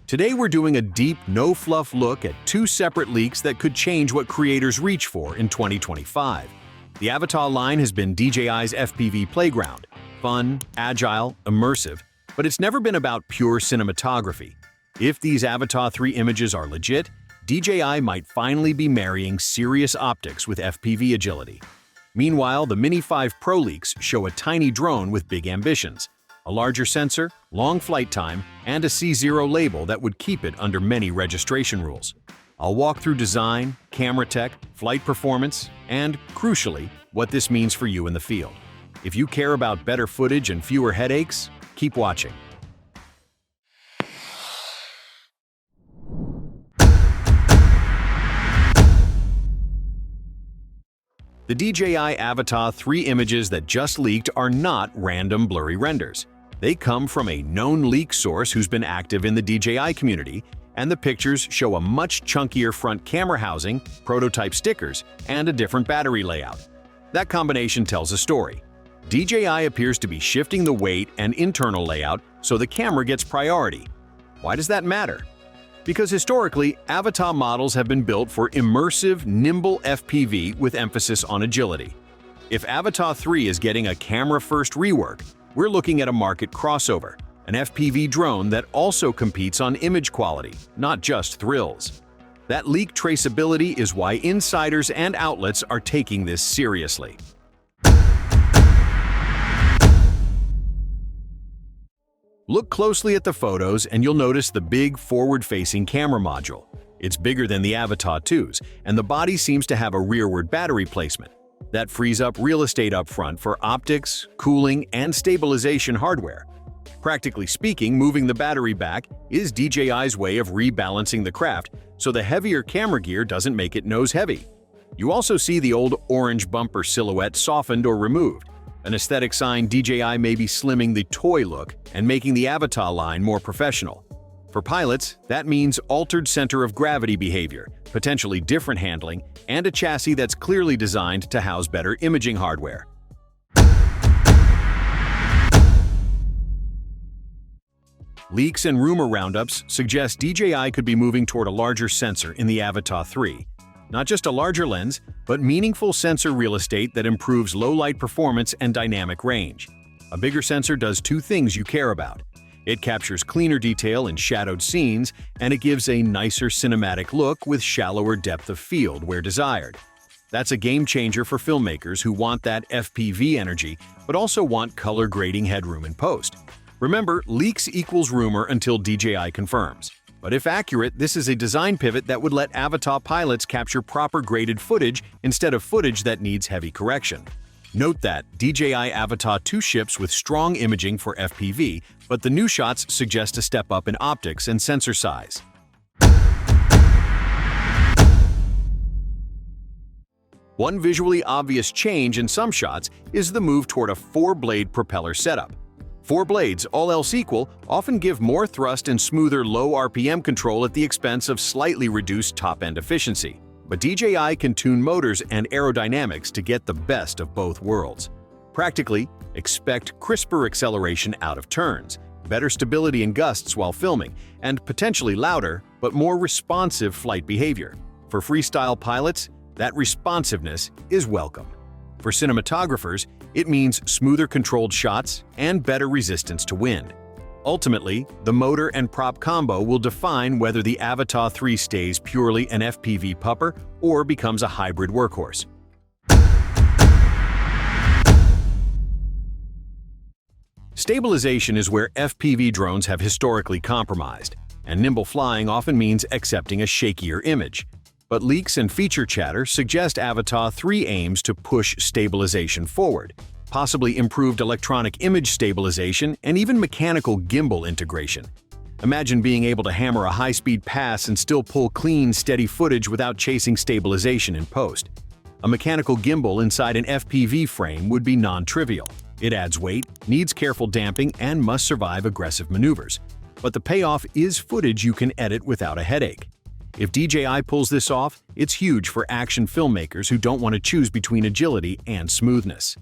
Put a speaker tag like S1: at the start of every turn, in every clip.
S1: Today we're doing a deep, no-fluff look at two separate leaks that could change what creators reach for in 2025. The Avata line has been DJI's FPV playground, fun, agile, immersive, but it's never been about pure cinematography. If these Avata 3 images are legit, DJI might finally be marrying serious optics with FPV agility. Meanwhile, the Mini 5 Pro leaks show a tiny drone with big ambitions, a larger sensor, long flight time, and a C0 label that would keep it under many registration rules. I'll walk through design, camera tech, flight performance, and, crucially, what this means for you in the field. If you care about better footage and fewer headaches, keep watching. The DJI Avata 3 images that just leaked are not random blurry renders. They come from a known leak source who's been active in the DJI community, and the pictures show a much chunkier front camera housing, prototype stickers, and a different battery layout. That combination tells a story. DJI appears to be shifting the weight and internal layout so the camera gets priority. Why does that matter? Because historically, Avata models have been built for immersive, nimble FPV with emphasis on agility. If Avata 3 is getting a camera-first rework, we're looking at a market crossover, an FPV drone that also competes on image quality, not just thrills. That leak traceability is why insiders and outlets are taking this seriously. Look closely at the photos and you'll notice the big forward-facing camera module. It's bigger than the Avata 2's, and the body seems to have a rearward battery placement. That frees up real estate up front for optics, cooling, and stabilization hardware. Practically speaking, moving the battery back is DJI's way of rebalancing the craft so the heavier camera gear doesn't make it nose-heavy. You also see the old orange bumper silhouette softened or removed, an aesthetic sign DJI may be slimming the toy look and making the Avata line more professional. For pilots, that means altered center of gravity behavior, potentially different handling, and a chassis that's clearly designed to house better imaging hardware. Leaks and rumor roundups suggest DJI could be moving toward a larger sensor in the Avata 3. Not just a larger lens, but meaningful sensor real estate that improves low-light performance and dynamic range. A bigger sensor does two things you care about. It captures cleaner detail in shadowed scenes, and it gives a nicer cinematic look with shallower depth of field where desired. That's a game-changer for filmmakers who want that FPV energy, but also want color grading headroom in post. Remember, leaks equals rumor until DJI confirms. But if accurate, this is a design pivot that would let Avata pilots capture proper graded footage instead of footage that needs heavy correction. Note that DJI Avata 2 ships with strong imaging for FPV, but the new shots suggest a step up in optics and sensor size. One visually obvious change in some shots is the move toward a 4-blade propeller setup. 4 blades, all else equal, often give more thrust and smoother low RPM control at the expense of slightly reduced top-end efficiency. But DJI can tune motors and aerodynamics to get the best of both worlds. Practically, expect crisper acceleration out of turns, better stability in gusts while filming, and potentially louder, but more responsive flight behavior. For freestyle pilots, that responsiveness is welcome. For cinematographers, it means smoother controlled shots and better resistance to wind. Ultimately, the motor and prop combo will define whether the Avata 3 stays purely an FPV pupper or becomes a hybrid workhorse. Stabilization is where FPV drones have historically compromised, and nimble flying often means accepting a shakier image. But leaks and feature chatter suggest Avata 3 aims to push stabilization forward, possibly improved electronic image stabilization and even mechanical gimbal integration. Imagine being able to hammer a high-speed pass and still pull clean, steady footage without chasing stabilization in post. A mechanical gimbal inside an FPV frame would be non-trivial. It adds weight, needs careful damping, and must survive aggressive maneuvers. But the payoff is footage you can edit without a headache. If DJI pulls this off, it's huge for action filmmakers who don't want to choose between agility and smoothness.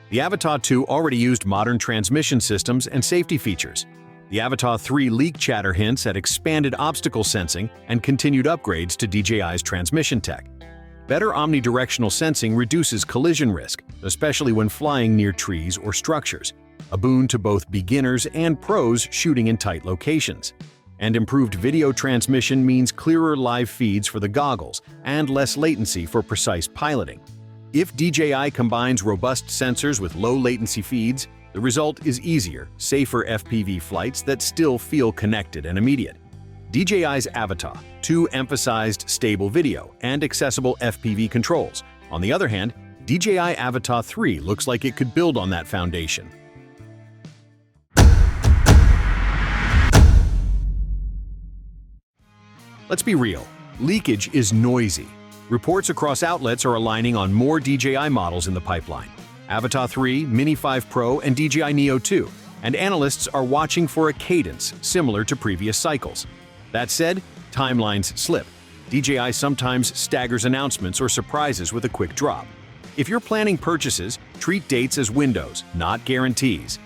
S1: The Avata 2 already used modern transmission systems and safety features. The Avata 3 leak chatter hints at expanded obstacle sensing and continued upgrades to DJI's transmission tech. Better omnidirectional sensing reduces collision risk, especially when flying near trees or structures, a boon to both beginners and pros shooting in tight locations. And improved video transmission means clearer live feeds for the goggles and less latency for precise piloting. If DJI combines robust sensors with low-latency feeds, the result is easier, safer FPV flights that still feel connected and immediate. DJI's Avata 2 emphasized stable video and accessible FPV controls. On the other hand, DJI Avata 3 looks like it could build on that foundation. Let's be real, leakage is noisy. Reports across outlets are aligning on more DJI models in the pipeline. Avata 3, Mini 5 Pro, and DJI Neo 2, and analysts are watching for a cadence similar to previous cycles. That said, timelines slip. DJI sometimes staggers announcements or surprises with a quick drop. If you're planning purchases, treat dates as windows, not guarantees.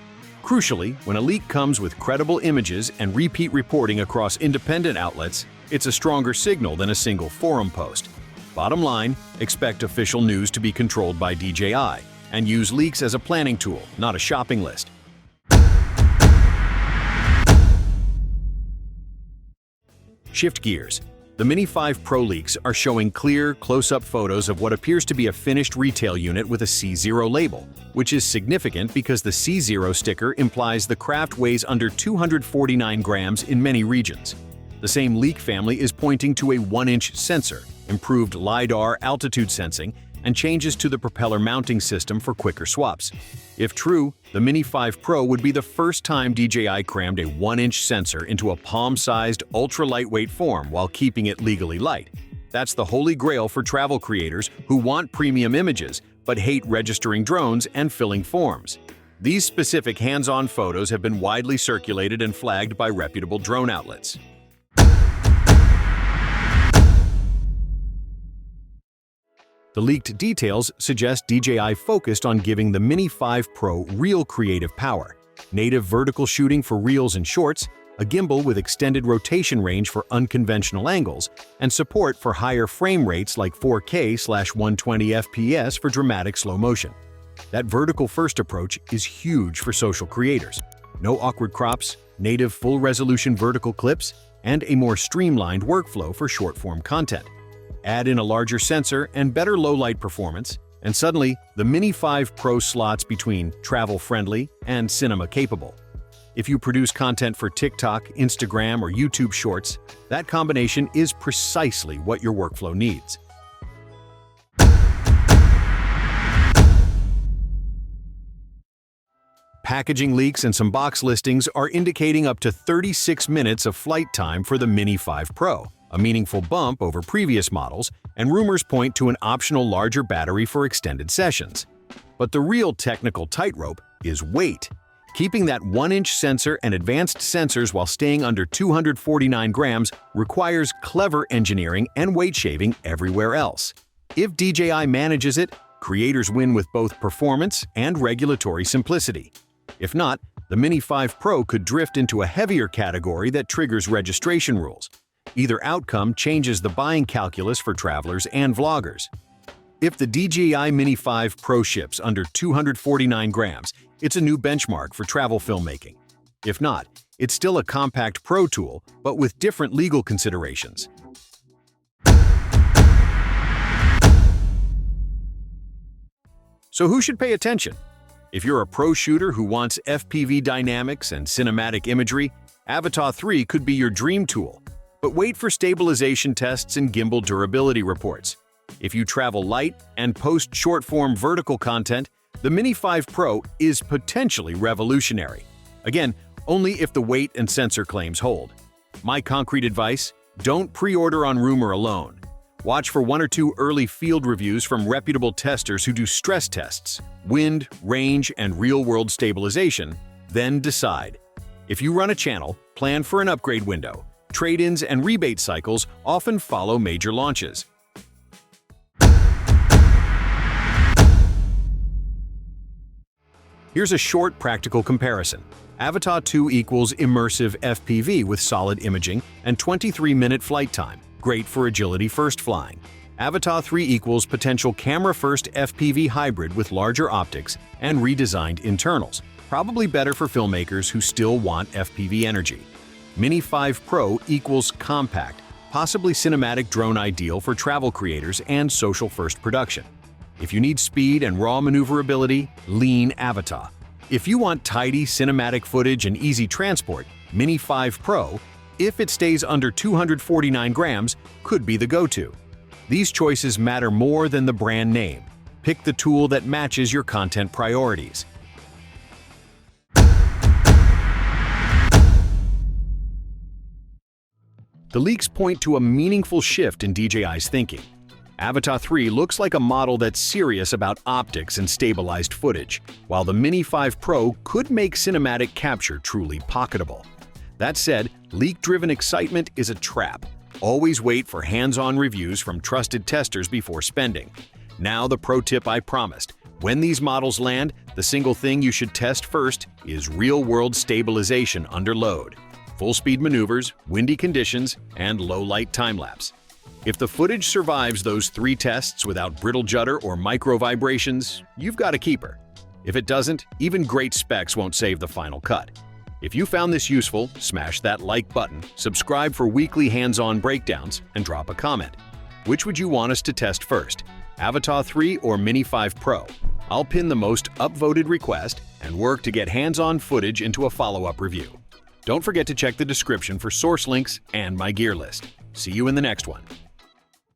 S1: Crucially, when a leak comes with credible images and repeat reporting across independent outlets, it's a stronger signal than a single forum post. Bottom line, expect official news to be controlled by DJI, and use leaks as a planning tool, not a shopping list. Shift gears. The Mini 5 Pro leaks are showing clear, close-up photos of what appears to be a finished retail unit with a C0 label, which is significant because the C0 sticker implies the craft weighs under 249 grams in many regions. The same leak family is pointing to a 1-inch sensor, improved LiDAR altitude sensing, and changes to the propeller mounting system for quicker swaps. If true, the Mini 5 Pro would be the first time DJI crammed a 1-inch sensor into a palm-sized, ultra-lightweight form while keeping it legally light. That's the holy grail for travel creators who want premium images but hate registering drones and filling forms. These specific hands-on photos have been widely circulated and flagged by reputable drone outlets. The leaked details suggest DJI focused on giving the Mini 5 Pro real creative power, native vertical shooting for reels and shorts, a gimbal with extended rotation range for unconventional angles, and support for higher frame rates like 4K/120 FPS for dramatic slow motion. That vertical-first approach is huge for social creators. No awkward crops, native full-resolution vertical clips, and a more streamlined workflow for short-form content. Add in a larger sensor and better low-light performance, and suddenly, the Mini 5 Pro slots between travel-friendly and cinema-capable. If you produce content for TikTok, Instagram, or YouTube Shorts, that combination is precisely what your workflow needs. Packaging leaks and some box listings are indicating up to 36 minutes of flight time for the Mini 5 Pro, a meaningful bump over previous models, and rumors point to an optional larger battery for extended sessions. But the real technical tightrope is weight. Keeping that 1-inch sensor and advanced sensors while staying under 249 grams requires clever engineering and weight shaving everywhere else. If DJI manages it, creators win with both performance and regulatory simplicity. If not, the Mini 5 Pro could drift into a heavier category that triggers registration rules. Either outcome changes the buying calculus for travelers and vloggers. If the DJI Mini 5 Pro ships under 249 grams, it's a new benchmark for travel filmmaking. If not, it's still a compact pro tool, but with different legal considerations. So who should pay attention? If you're a pro shooter who wants FPV dynamics and cinematic imagery, Avata 3 could be your dream tool. But wait for stabilization tests and gimbal durability reports. If you travel light and post short-form vertical content, the Mini 5 Pro is potentially revolutionary. Again, only if the weight and sensor claims hold. My concrete advice: don't pre-order on rumor alone. Watch for 1 or 2 early field reviews from reputable testers who do stress tests, wind, range, and real-world stabilization, then decide. If you run a channel, plan for an upgrade window. Trade-ins and rebate cycles often follow major launches. Here's a short practical comparison. Avata 2 equals immersive FPV with solid imaging and 23-minute flight time, great for agility first flying. Avata 3 equals potential camera-first FPV hybrid with larger optics and redesigned internals, probably better for filmmakers who still want FPV energy. Mini 5 Pro equals compact, possibly cinematic drone ideal for travel creators and social-first production. If you need speed and raw maneuverability, lean Avata. If you want tidy cinematic footage and easy transport, Mini 5 Pro, if it stays under 249 grams, could be the go-to. These choices matter more than the brand name. Pick the tool that matches your content priorities. The leaks point to a meaningful shift in DJI's thinking. Avata 3 looks like a model that's serious about optics and stabilized footage, while the Mini 5 Pro could make cinematic capture truly pocketable. That said, leak-driven excitement is a trap. Always wait for hands-on reviews from trusted testers before spending. Now the pro tip I promised. When these models land, the single thing you should test first is real-world stabilization under load. Full-speed maneuvers, windy conditions, and low-light time-lapse. If the footage survives those 3 tests without brittle judder or micro vibrations, you've got a keeper. If it doesn't, even great specs won't save the final cut. If you found this useful, smash that like button, subscribe for weekly hands-on breakdowns, and drop a comment. Which would you want us to test first, Avata 3 or Mini 5 Pro? I'll pin the most upvoted request and work to get hands-on footage into a follow-up review. Don't forget to check the description for source links and my gear list. See you in the next one.